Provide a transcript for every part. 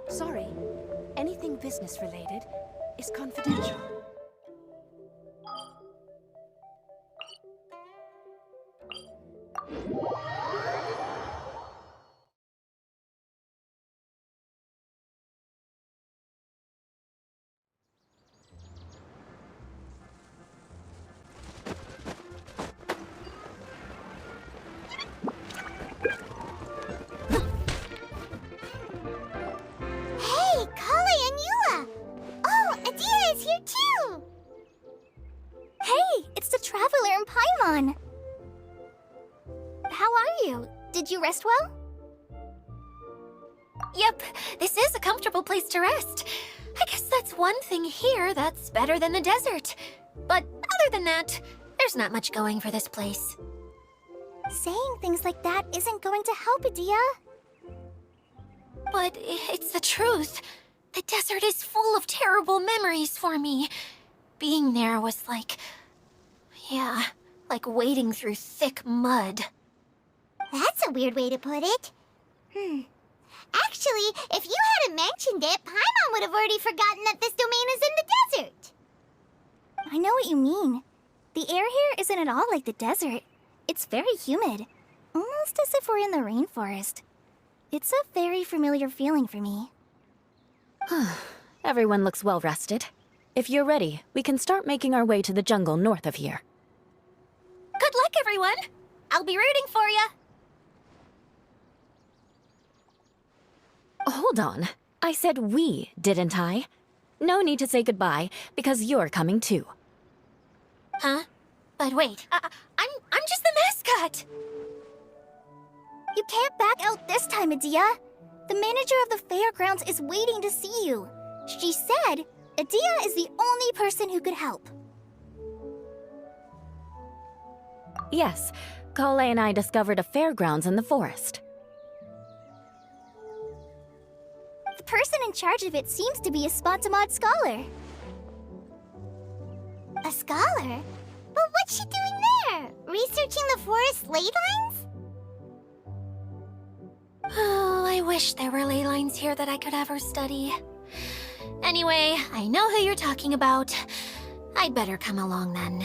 Sorry, anything business-related is confidential. Did you rest well? Yep, this is a comfortable place to rest. I guess that's one thing here that's better than the desert. But other than that, there's not much going for this place. Saying things like that isn't going to help, Adia. But it's the truth. The desert is full of terrible memories for me. Being there was like... yeah, like wading through thick mud. That's a weird way to put it. Actually, if you hadn't mentioned it, Paimon would have already forgotten that this domain is in the desert. I know what you mean. The air here isn't at all like the desert. It's very humid. Almost as if we're in the rainforest. It's a very familiar feeling for me. Everyone looks well rested. If you're ready, we can start making our way to the jungle north of here. Good luck, everyone! I'll be rooting for you! Hold on. I said we, didn't I? No need to say goodbye, because you're coming too. Huh? But wait, I'm just the mascot! You can't back out this time, Adia. The manager of the fairgrounds is waiting to see you. She said Adia is the only person who could help. Yes, Kale and I discovered a fairgrounds in the forest. The person in charge of it seems to be a Spontamod scholar. A scholar? But what's she doing there? Researching the forest ley lines? Oh, I wish there were ley lines here that I could ever study. Anyway, I know who you're talking about. I'd better come along then.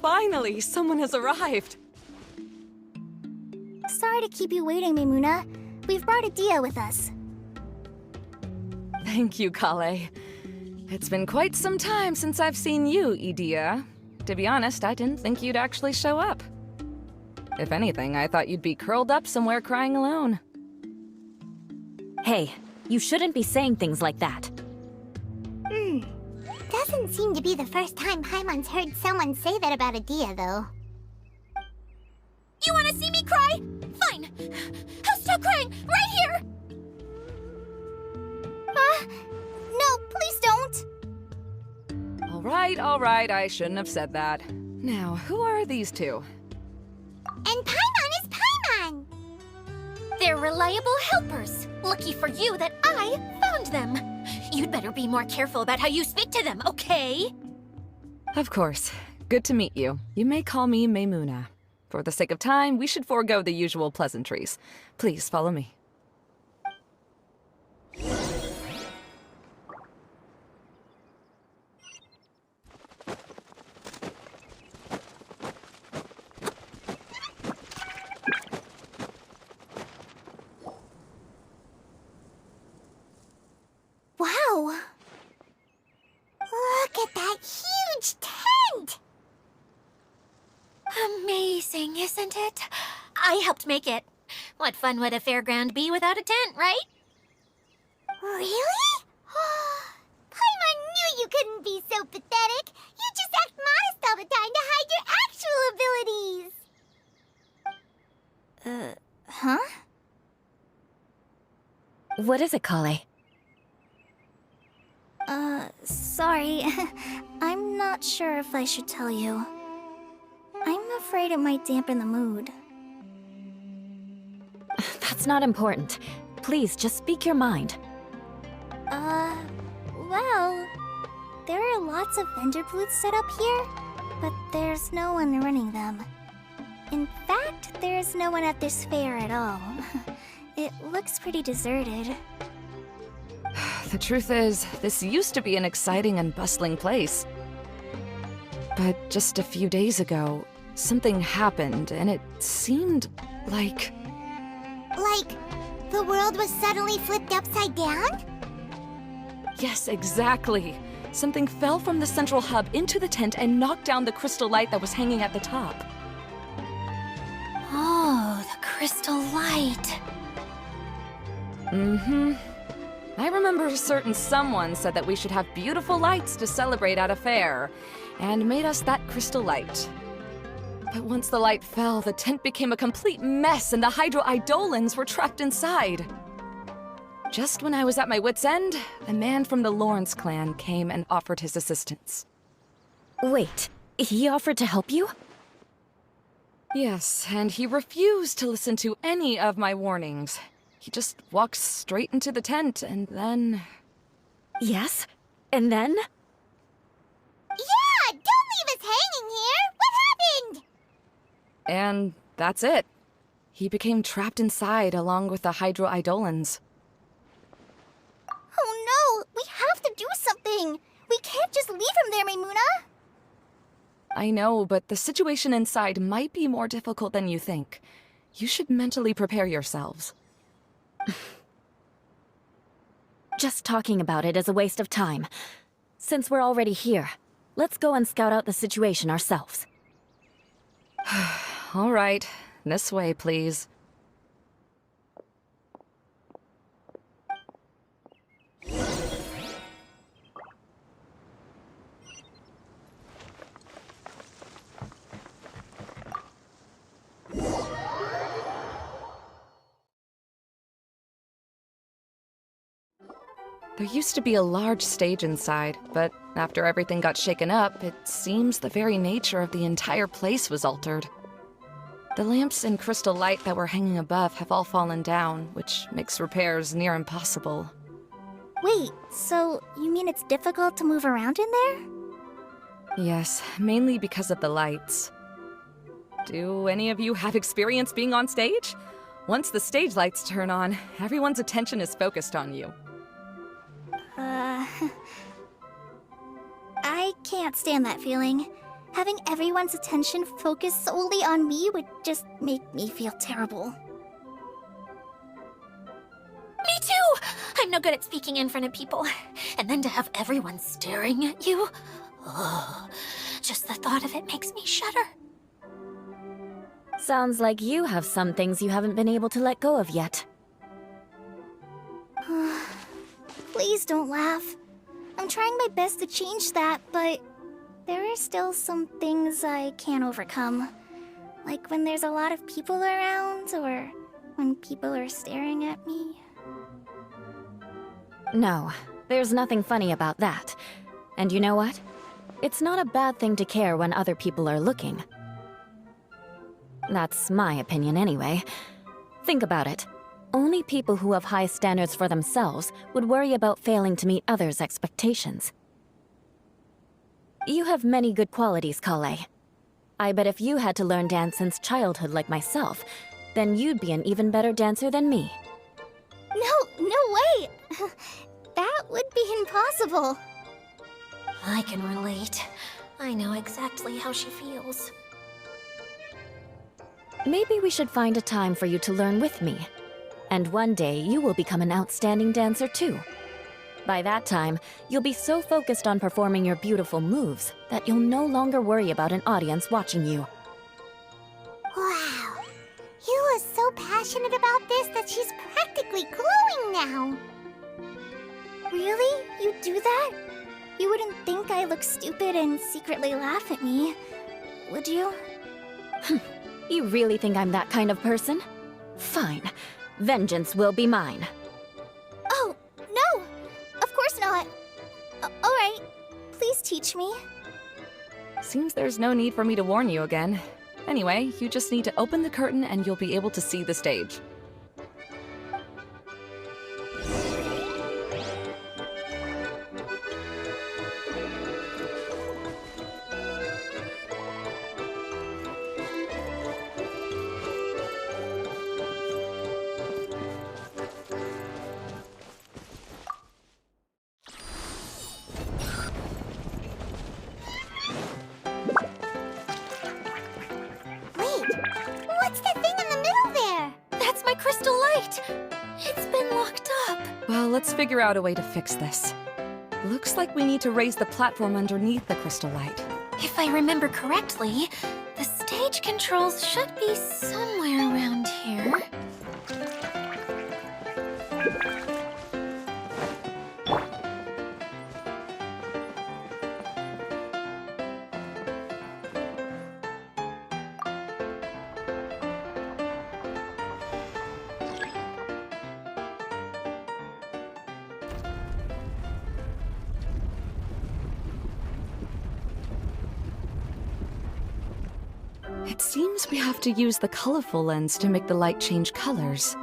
Finally, someone has arrived. Sorry to keep you waiting, Maimuna. We've brought Adia with us. Thank you, Kale. It's been quite some time since I've seen you, Idia. To be honest, I didn't think you'd actually show up. If anything, I thought you'd be curled up somewhere crying alone. Hey, you shouldn't be saying things like that. That doesn't seem to be the first time Paimon's heard someone say that about Adia, though. You wanna see me cry? Fine. I'll stop crying right here! No, please don't! All right, I shouldn't have said that. Now, who are these two? And Paimon is Paimon! They're reliable helpers. Lucky for you that I found them. You'd better be more careful about how you speak to them, okay? Of course. Good to meet you. You may call me Maymuna. For the sake of time, we should forego the usual pleasantries. Please follow me. Wow! Look at that huge tent! Amazing, isn't it? I helped make it. What fun would a fairground be without a tent, right? Really? Paimon knew you couldn't be so pathetic. You just act modest all the time to hide your actual abilities. Huh? What is it, Kale? Sorry. I'm not sure if I should tell you. I'm afraid it might dampen the mood. That's not important. Please, just speak your mind. Well, there are lots of vendor booths set up here, but there's no one running them. In fact, there's no one at this fair at all. It looks pretty deserted. The truth is, this used to be an exciting and bustling place. But just a few days ago, something happened, and it seemed like... Like, the world was suddenly flipped upside down? Yes, exactly. Something fell from the central hub into the tent and knocked down the crystal light that was hanging at the top. Oh, the crystal light. Mm-hmm. I remember a certain someone said that we should have beautiful lights to celebrate at a fair, and made us that crystal light. But once the light fell, the tent became a complete mess and the Hydro-Eidolons were trapped inside. Just when I was at my wit's end, a man from the Lawrence clan came and offered his assistance. Wait, he offered to help you? Yes, and he refused to listen to any of my warnings. He just walked straight into the tent, and then... Yes? And then? Yeah! Don't leave us hanging here! What happened? And that's it. He became trapped inside along with the Hydro-Eidolons. Oh no! We have to do something! We can't just leave him there, Maymuna! I know, but the situation inside might be more difficult than you think. You should mentally prepare yourselves. Just talking about it is a waste of time. Since we're already here, let's go and scout out the situation ourselves. All right, this way, please. There used to be a large stage inside, but after everything got shaken up, it seems the very nature of the entire place was altered. The lamps and crystal light that were hanging above have all fallen down, which makes repairs near impossible. Wait, so you mean it's difficult to move around in there? Yes, mainly because of the lights. Do any of you have experience being on stage? Once the stage lights turn on, everyone's attention is focused on you. I can't stand that feeling. Having everyone's attention focused solely on me would just make me feel terrible. Me too! I'm no good at speaking in front of people. And then to have everyone staring at you. Oh, just the thought of it makes me shudder. Sounds like you have some things you haven't been able to let go of yet. Please don't laugh. I'm trying my best to change that, but there are still some things I can't overcome. Like when there's a lot of people around, or when people are staring at me. No, there's nothing funny about that. And you know what? It's not a bad thing to care when other people are looking. That's my opinion anyway. Think about it. Only people who have high standards for themselves would worry about failing to meet others' expectations. You have many good qualities, Kale. I bet if you had to learn dance since childhood like myself, then you'd be an even better dancer than me. No way! That would be impossible. I can relate. I know exactly how she feels. Maybe we should find a time for you to learn with me. And one day, you will become an outstanding dancer too. By that time, you'll be so focused on performing your beautiful moves that you'll no longer worry about an audience watching you. Wow. Eula's so passionate about this that she's practically glowing now. Really? You do that? You wouldn't think I look stupid and secretly laugh at me, would you? You really think I'm that kind of person? Fine. Vengeance will be mine. Oh, no! Of course not. Alright, please teach me. Seems there's no need for me to warn you again. Anyway, you just need to open the curtain and you'll be able to see the stage. What's that thing in the middle there? That's my crystal light! It's been locked up. Well, let's figure out a way to fix this. Looks like we need to raise the platform underneath the crystal light. If I remember correctly, the stage controls should be somewhere around here. It seems we have to use the colorful lens to make the light change colors.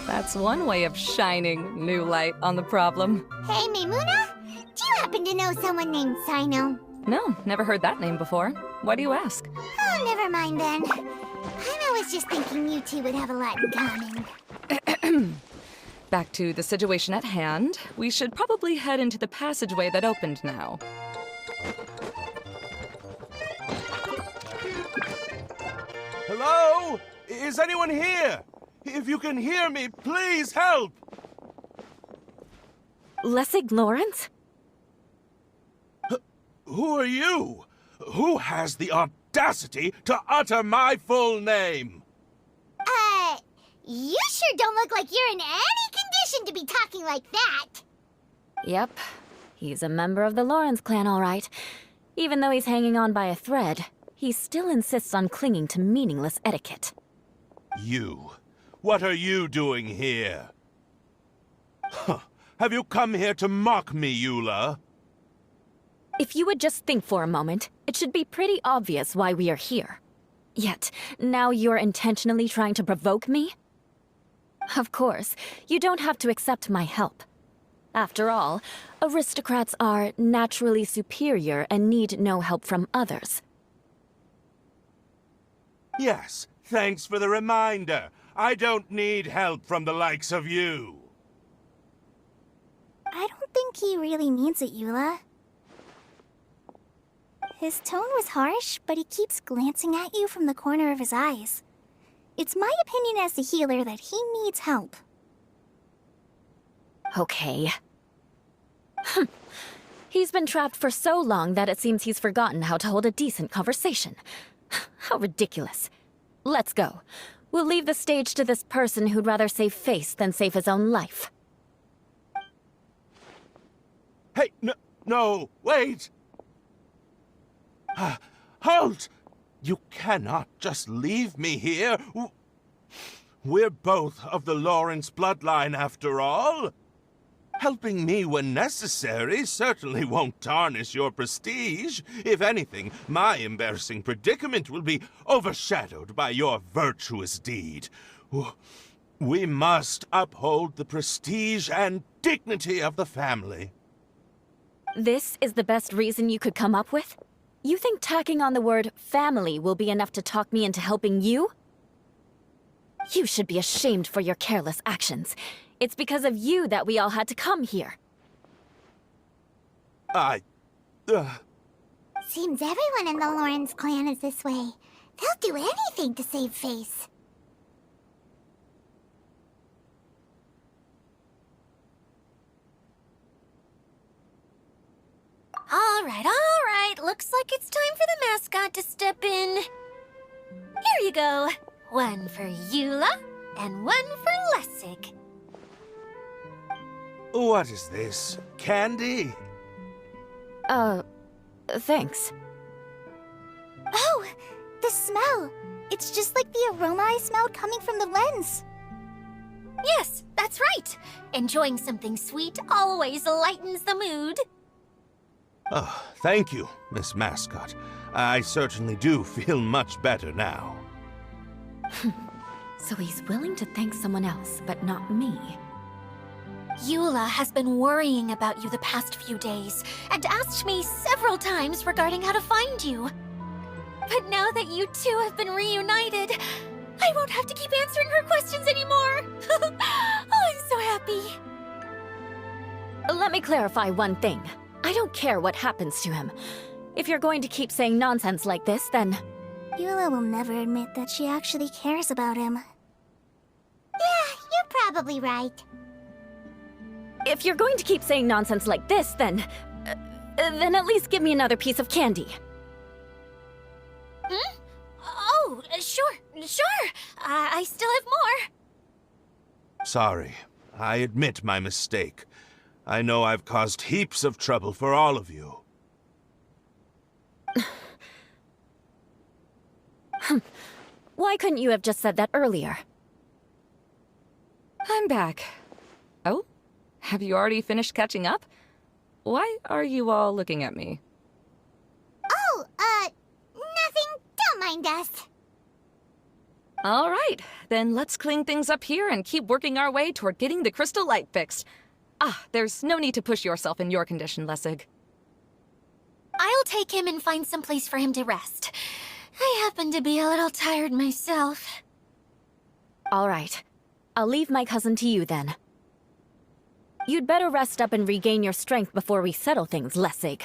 That's one way of shining new light on the problem. Hey, Maimuna? Do you happen to know someone named Sino? No, never heard that name before. Why do you ask? Oh, never mind then. I was just thinking you two would have a lot in common. Back to the situation at hand. We should probably head into the passageway that opened now. Hello? Is anyone here? If you can hear me, please help! Lessig Lawrence? Who are you? Who has the audacity to utter my full name? You sure don't look like you're in any condition to be talking like that. Yep. He's a member of the Lawrence clan, all right. Even though he's hanging on by a thread, he still insists on clinging to meaningless etiquette. You. What are you doing here? Huh. Have you come here to mock me, Eula? If you would just think for a moment, it should be pretty obvious why we are here. Yet, now you're intentionally trying to provoke me? Of course, you don't have to accept my help. After all, aristocrats are naturally superior and need no help from others. Yes, thanks for the reminder. I don't need help from the likes of you. I don't think he really means it, Eula. His tone was harsh, but he keeps glancing at you from the corner of his eyes. It's my opinion as the healer that he needs help. Okay. He's been trapped for so long that it seems he's forgotten how to hold a decent conversation. How ridiculous. Let's go. We'll leave the stage to this person who'd rather save face than save his own life. Hey, no, wait! Halt! You cannot just leave me here. We're both of the Lawrence bloodline, after all. Helping me when necessary certainly won't tarnish your prestige. If anything, my embarrassing predicament will be overshadowed by your virtuous deed. We must uphold the prestige and dignity of the family. This is the best reason you could come up with? You think tacking on the word family will be enough to talk me into helping you? You should be ashamed for your careless actions. It's because of you that we all had to come here. Seems everyone in the Lawrence clan is this way. They'll do anything to save face. All right. Looks like it's time for the mascot to step in. Here you go. One for Eula, and one for Lessig. What is this? Candy? Thanks. Oh, the smell! It's just like the aroma I smelled coming from the lens. Yes, that's right. Enjoying something sweet always lightens the mood. Oh, thank you, Miss Mascot. I certainly do feel much better now. So he's willing to thank someone else, but not me. Eula has been worrying about you the past few days, and asked me several times regarding how to find you. But now that you two have been reunited, I won't have to keep answering her questions anymore. Oh, I'm so happy. Let me clarify one thing. I don't care what happens to him. If you're going to keep saying nonsense like this, then... Eula will never admit that she actually cares about him. Yeah, you're probably right. If you're going to keep saying nonsense like this, then at least give me another piece of candy. Hmm? Oh, sure. I still have more. Sorry. I admit my mistake. I know I've caused heaps of trouble for all of you. Why couldn't you have just said that earlier? I'm back. Oh? Have you already finished catching up? Why are you all looking at me? Oh, nothing. Don't mind us. All right, then let's clean things up here and keep working our way toward getting the crystal light fixed. There's no need to push yourself in your condition, Lessig. I'll take him and find some place for him to rest. I happen to be a little tired myself. All right. I'll leave my cousin to you then. You'd better rest up and regain your strength before we settle things, Lessig.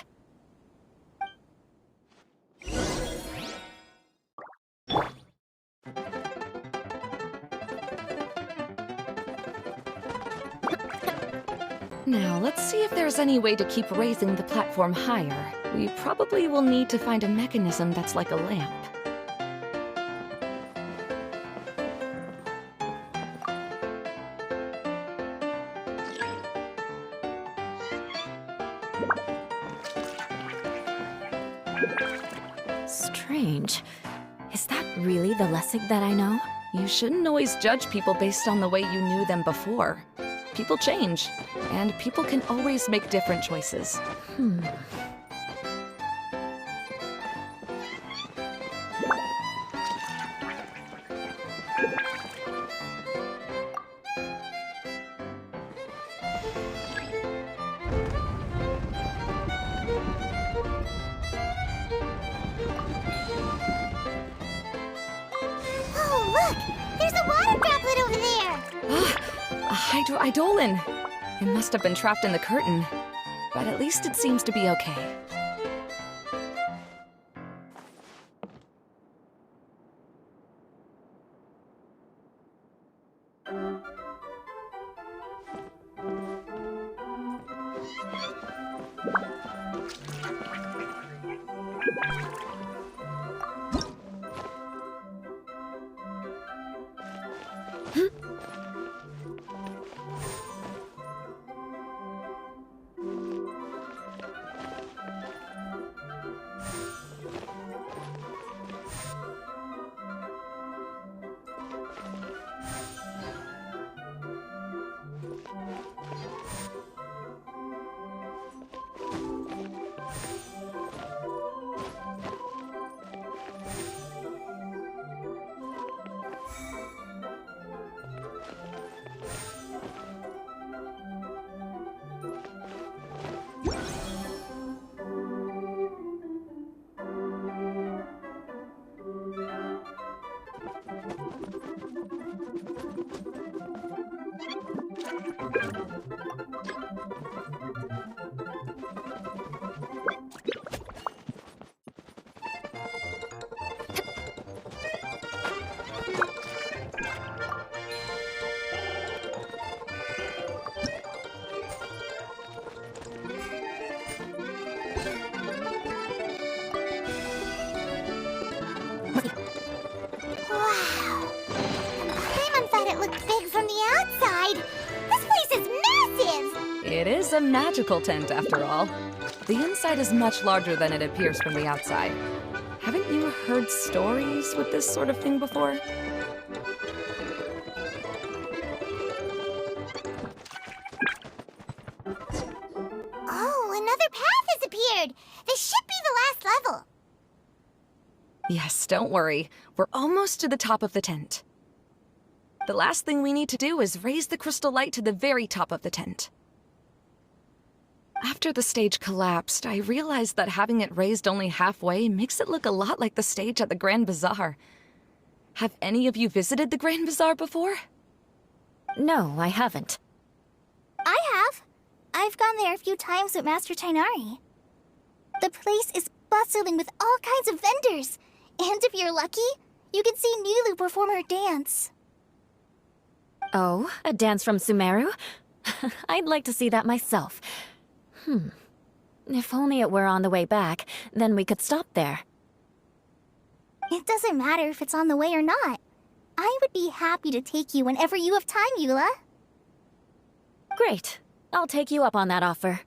Now, let's see if there's any way to keep raising the platform higher. We probably will need to find a mechanism that's like a lamp. Strange. Is that really the Lessig that I know? You shouldn't always judge people based on the way you knew them before. People change, and people can always make different choices. Oh, look! There's a water droplet Eidolon! It must have been trapped in the curtain. But at least it seems to be okay. Wow. Paimon thought it looked big from the outside. This place is massive! It is a magical tent, after all. The inside is much larger than it appears from the outside. Haven't you heard stories with this sort of thing before? Oh, another path has appeared! This should be the last level! Yes, don't worry. We're almost to the top of the tent. The last thing we need to do is raise the crystal light to the very top of the tent. After the stage collapsed, I realized that having it raised only halfway makes it look a lot like the stage at the Grand Bazaar. Have any of you visited the Grand Bazaar before? No, I haven't. I have. I've gone there a few times with Master Tainari. The place is bustling with all kinds of vendors. And if you're lucky, you can see Nilu perform her dance. Oh, a dance from Sumeru? I'd like to see that myself. If only it were on the way back, then we could stop there. It doesn't matter if it's on the way or not. I would be happy to take you whenever you have time, Eula. Great. I'll take you up on that offer.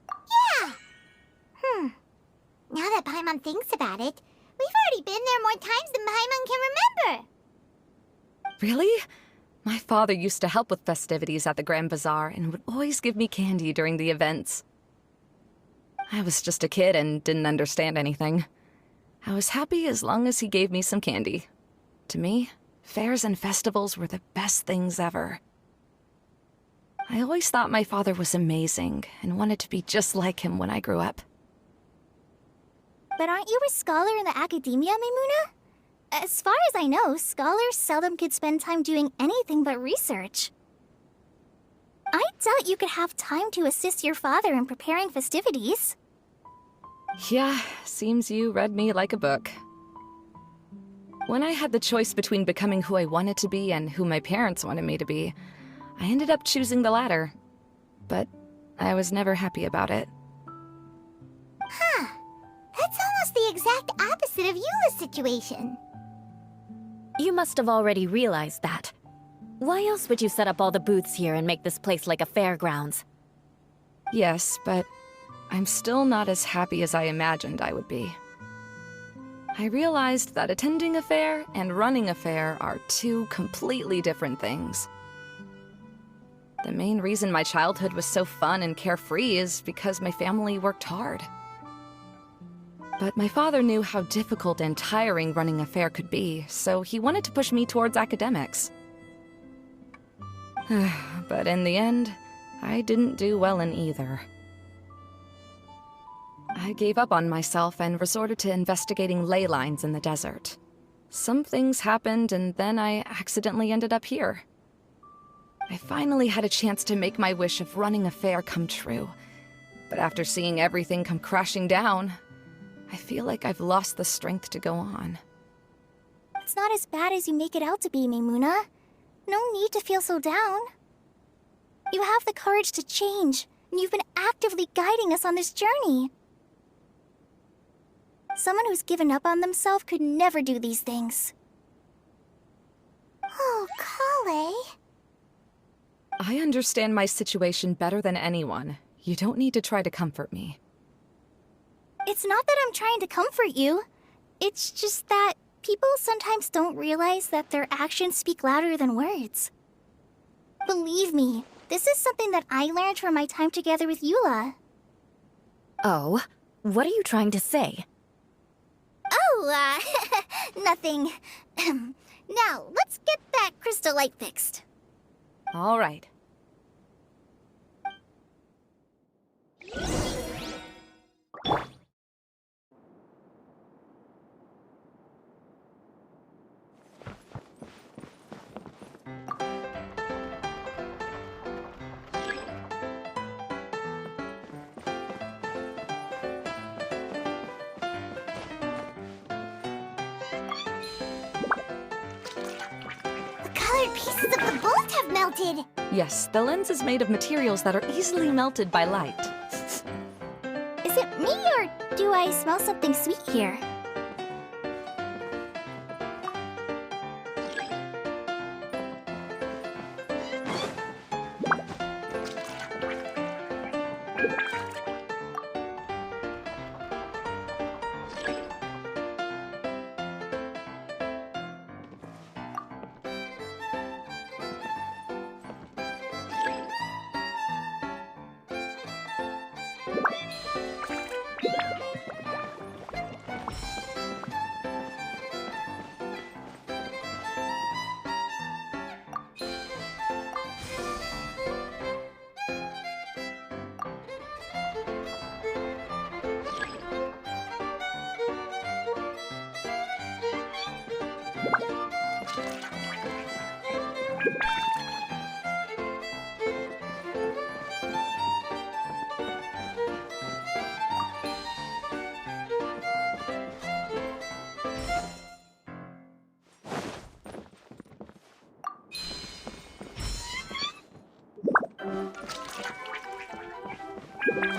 Yeah! Now that Paimon thinks about it, we've already been there more times than Paimon can remember! Really? My father used to help with festivities at the Grand Bazaar and would always give me candy during the events. I was just a kid and didn't understand anything. I was happy as long as he gave me some candy. To me, fairs and festivals were the best things ever. I always thought my father was amazing and wanted to be just like him when I grew up. But aren't you a scholar in the academia, Maimuna? As far as I know, scholars seldom could spend time doing anything but research. I doubt you could have time to assist your father in preparing festivities. Yeah, seems you read me like a book. When I had the choice between becoming who I wanted to be and who my parents wanted me to be, I ended up choosing the latter. But I was never happy about it. Huh. That's almost the exact opposite of Eula's situation. You must have already realized that. Why else would you set up all the booths here and make this place like a fairgrounds? Yes, but I'm still not as happy as I imagined I would be. I realized that attending a fair and running a fair are two completely different things. The main reason my childhood was so fun and carefree is because my family worked hard. But my father knew how difficult and tiring running a fair could be, so he wanted to push me towards academics. But in the end, I didn't do well in either. I gave up on myself and resorted to investigating ley lines in the desert. Some things happened, and then I accidentally ended up here. I finally had a chance to make my wish of running a fair come true. But after seeing everything come crashing down, I feel like I've lost the strength to go on. It's not as bad as you make it out to be, Maimuna. No need to feel so down. You have the courage to change, and you've been actively guiding us on this journey. Someone who's given up on themselves could never do these things. Oh, Kale. I understand my situation better than anyone. You don't need to try to comfort me. It's not that I'm trying to comfort you. It's just that people sometimes don't realize that their actions speak louder than words. Believe me, this is something that I learned from my time together with Eula. Oh, what are you trying to say? Oh, nothing. Now, let's get that crystal light fixed. All right. The colored pieces of the bolt have melted. Yes, the lens is made of materials that are easily melted by light. Is it me, or do I smell something sweet here?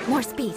More speed.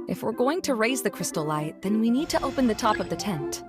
If we're going to raise the crystal light, then we need to open the top of the tent.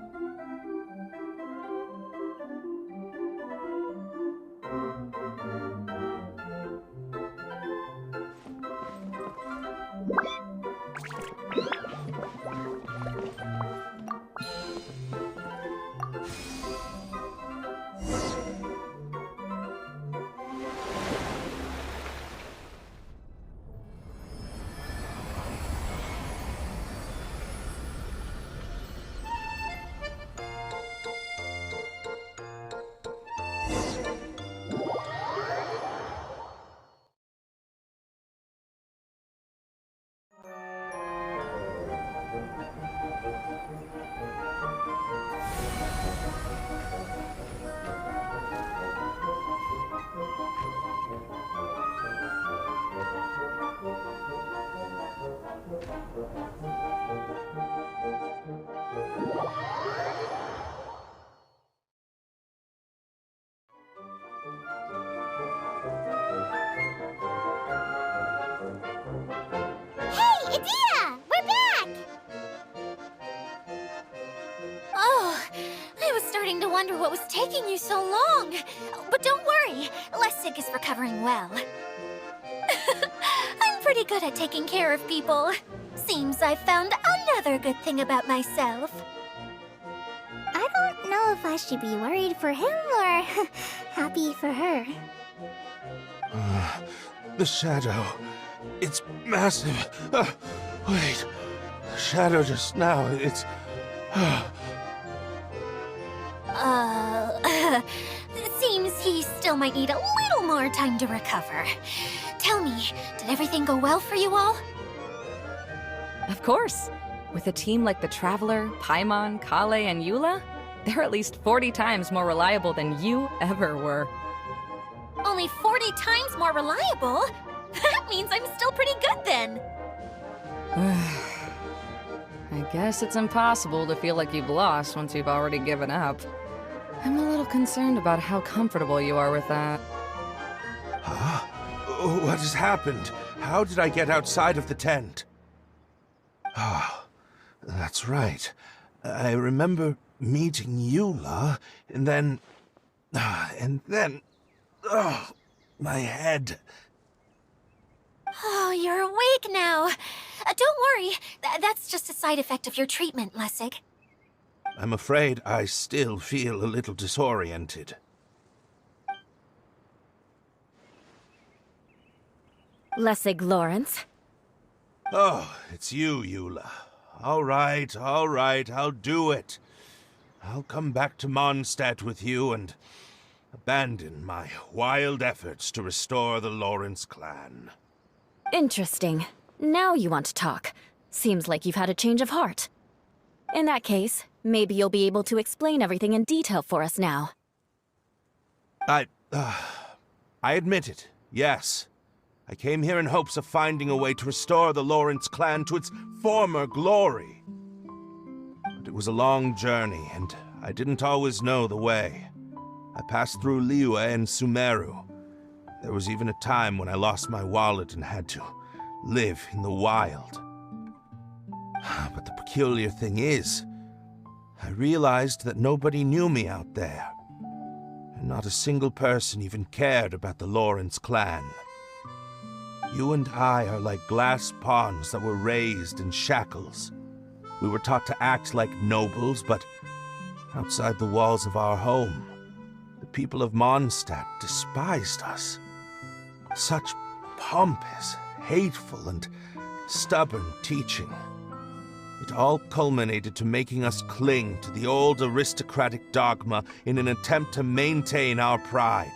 wonder what was taking you so long. But don't worry, Lessig is recovering well. I'm pretty good at taking care of people. Seems I found another good thing about myself. I don't know if I should be worried for him or happy for her. The shadow. It's massive. Wait. The shadow just now. It's... It seems he still might need a little more time to recover. Tell me, did everything go well for you all? Of course. With a team like the Traveler, Paimon, Kale, and Eula, they're at least 40 times more reliable than you ever were. Only 40 times more reliable? That means I'm still pretty good then. I guess it's impossible to feel like you've lost once you've already given up. I'm a little concerned about how comfortable you are with that. Huh? What has happened? How did I get outside of the tent? Ah, that's right. I remember meeting Eula, and then... Oh, my head. Oh, you're awake now. Don't worry, that's just a side effect of your treatment, Lessig. I'm afraid I still feel a little disoriented. Lessig Lawrence. Oh, it's you, Eula. All right, I'll do it. I'll come back to Mondstadt with you and abandon my wild efforts to restore the Lawrence clan. Interesting. Now you want to talk. Seems like you've had a change of heart. In that case, maybe you'll be able to explain everything in detail for us now. I admit it, yes. I came here in hopes of finding a way to restore the Lawrence clan to its former glory. But it was a long journey, and I didn't always know the way. I passed through Liyue and Sumeru. There was even a time when I lost my wallet and had to live in the wild. But the peculiar thing is, I realized that nobody knew me out there. And not a single person even cared about the Lawrence clan. You and I are like glass pawns that were raised in shackles. We were taught to act like nobles, but outside the walls of our home, the people of Mondstadt despised us. Such pompous, hateful, and stubborn teaching. It all culminated to making us cling to the old aristocratic dogma in an attempt to maintain our pride.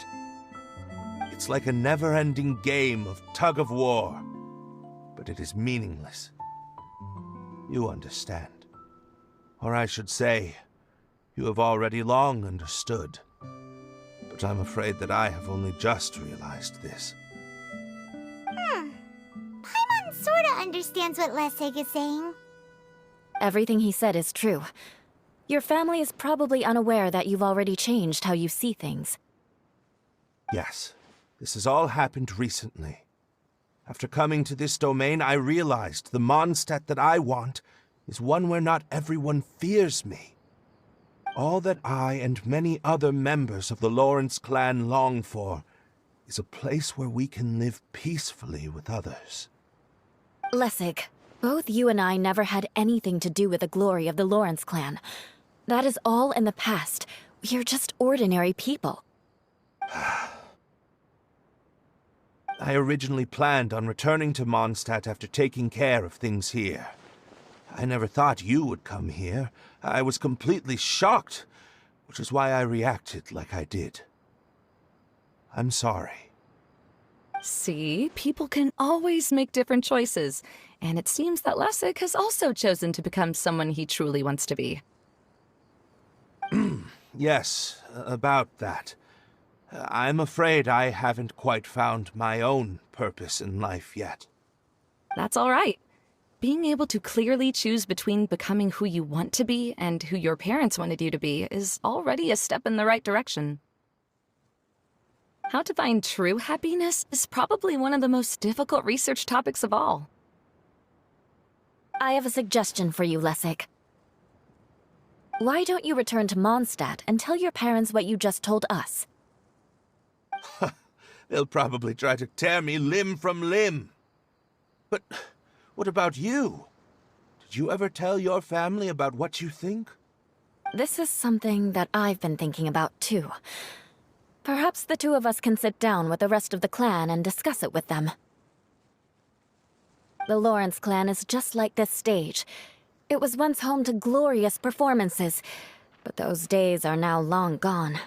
It's like a never-ending game of tug-of-war, but it is meaningless. You understand. Or I should say, you have already long understood. But I'm afraid that I have only just realized this. Paimon sorta understands what Lessig is saying. Everything he said is true. Your family is probably unaware that you've already changed how you see things. Yes, this has all happened recently. After coming to this domain, I realized the Mondstadt that I want is one where not everyone fears me. All that I and many other members of the Lawrence clan long for is a place where we can live peacefully with others. Lessig, both you and I never had anything to do with the glory of the Lawrence clan. That is all in the past. We are just ordinary people. I originally planned on returning to Mondstadt after taking care of things here. I never thought you would come here. I was completely shocked, which is why I reacted like I did. I'm sorry. See, people can always make different choices, and it seems that Lessig has also chosen to become someone he truly wants to be. Yes, about that. I'm afraid I haven't quite found my own purpose in life yet. That's all right. Being able to clearly choose between becoming who you want to be and who your parents wanted you to be is already a step in the right direction. How to find true happiness is probably one of the most difficult research topics of all. I have a suggestion for you, Lessig. Why don't you return to Mondstadt and tell your parents what you just told us? They'll probably try to tear me limb from limb. But what about you? Did you ever tell your family about what you think? This is something that I've been thinking about, too. Perhaps the two of us can sit down with the rest of the clan and discuss it with them. The Lawrence clan is just like this stage. It was once home to glorious performances, but those days are now long gone.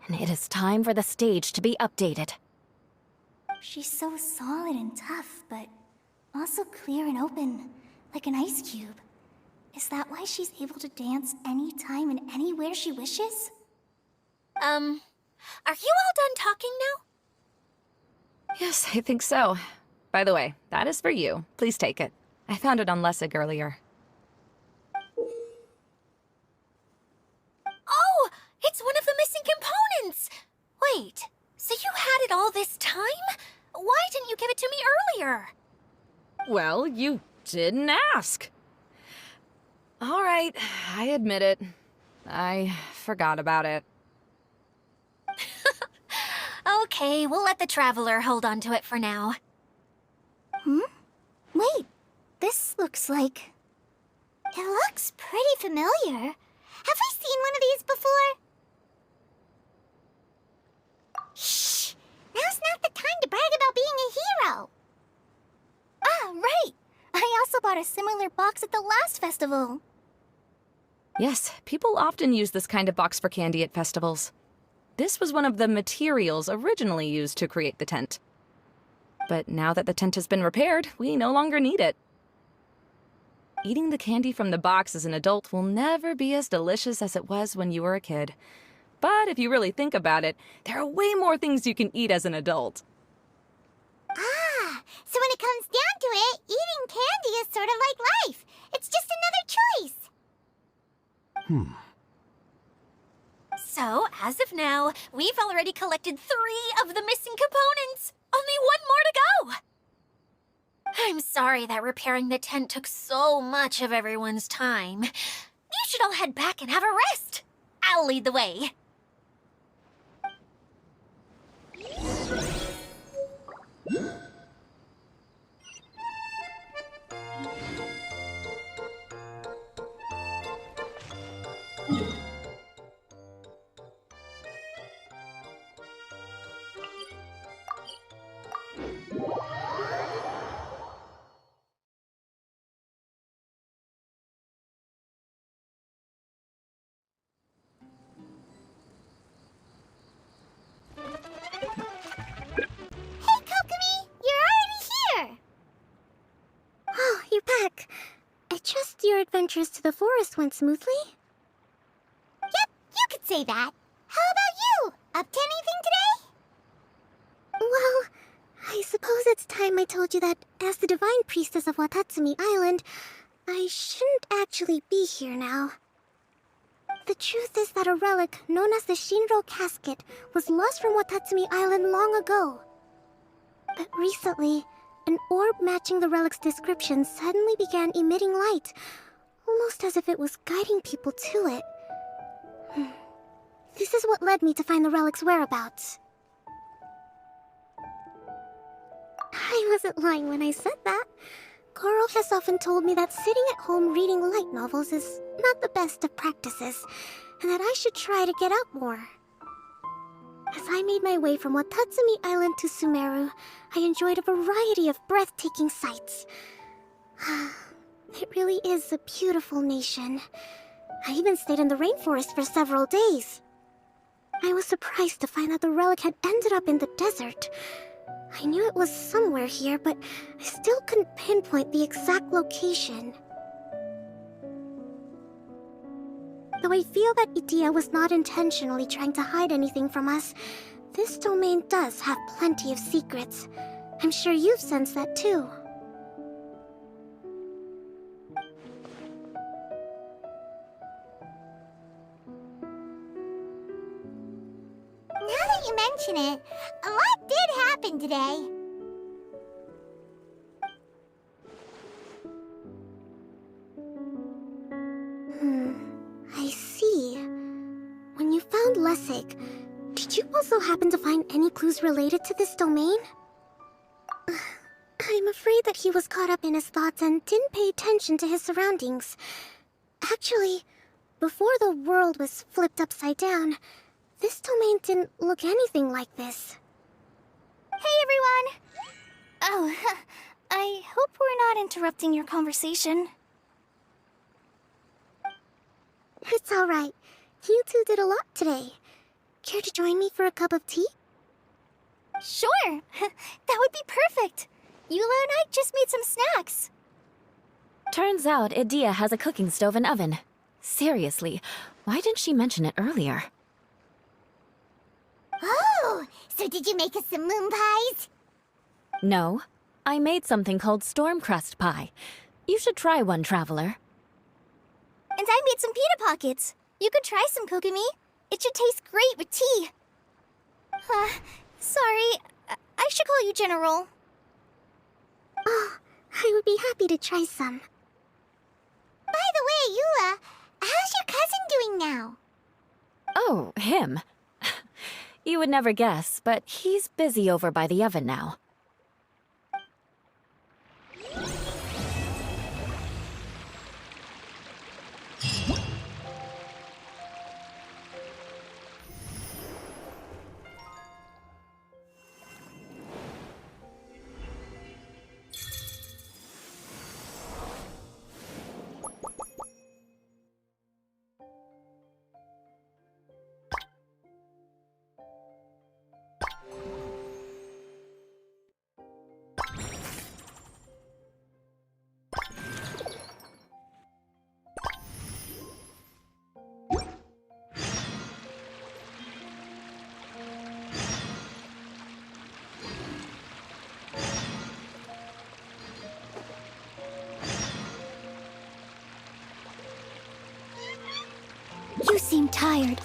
And it is time for the stage to be updated. She's so solid and tough, but also clear and open, like an ice cube. Is that why she's able to dance anytime and anywhere she wishes? Are you all done talking now? Yes, I think so. By the way, that is for you. Please take it. I found it on Lessig earlier. Oh, it's one of the missing components! Wait, so you had it all this time? Why didn't you give it to me earlier? Well, you didn't ask. All right, I admit it. I forgot about it. Okay, we'll let the Traveler hold on to it for now. Wait, this looks like... It looks pretty familiar. Have we seen one of these before? Shh! Now's not the time to brag about being a hero! Ah, right! I also bought a similar box at the last festival. Yes, people often use this kind of box for candy at festivals. This was one of the materials originally used to create the tent. But now that the tent has been repaired, we no longer need it. Eating the candy from the box as an adult will never be as delicious as it was when you were a kid. But if you really think about it, there are way more things you can eat as an adult. Ah, so when it comes down to it, eating candy is sort of like life. It's just another choice. So, as of now, we've already collected 3 of the missing components. Only 1 more to go. I'm sorry that repairing the tent took so much of everyone's time. You should all head back and have a rest. I'll lead the way. Hey, Kokomi! You're already here! Oh, you're back. I trust your adventures to the forest went smoothly? Yep, you could say that. How about you? Up to anything today? Well, I suppose it's time I told you that as the Divine Priestess of Watatsumi Island, I shouldn't actually be here now. The truth is that a relic known as the Shinro Casket was lost from Watatsumi Island long ago. But recently, an orb matching the relic's description suddenly began emitting light, almost as if it was guiding people to it. This is what led me to find the relic's whereabouts. I wasn't lying when I said that. Coral has often told me that sitting at home reading light novels is not the best of practices, and that I should try to get out more. As I made my way from Watatsumi Island to Sumeru, I enjoyed a variety of breathtaking sights. It really is a beautiful nation. I even stayed in the rainforest for several days. I was surprised to find that the relic had ended up in the desert. I knew it was somewhere here, but I still couldn't pinpoint the exact location. Though I feel that Itia was not intentionally trying to hide anything from us, this domain does have plenty of secrets. I'm sure you've sensed that too. Now that you mention it, a lot did happen today. I sake, did you also happen to find any clues related to this domain? I'm afraid that he was caught up in his thoughts and didn't pay attention to his surroundings. Actually, before the world was flipped upside down, this domain didn't look anything like this. Hey, everyone! Oh, I hope we're not interrupting your conversation. It's alright. You two did a lot today. Care to join me for a cup of tea? Sure! That would be perfect! Eula and I just made some snacks. Turns out Idia has a cooking stove and oven. Seriously, why didn't she mention it earlier? Oh, so did you make us some moon pies? No, I made something called storm crust pie. You should try one, Traveler. And I made some pita pockets. You could try some, Kokumi. It should taste great with tea. Sorry, I should call you General. Oh, I would be happy to try some. By the way, Eula, how's your cousin doing now? Oh, him. You would never guess, but he's busy over by the oven now. You seem tired.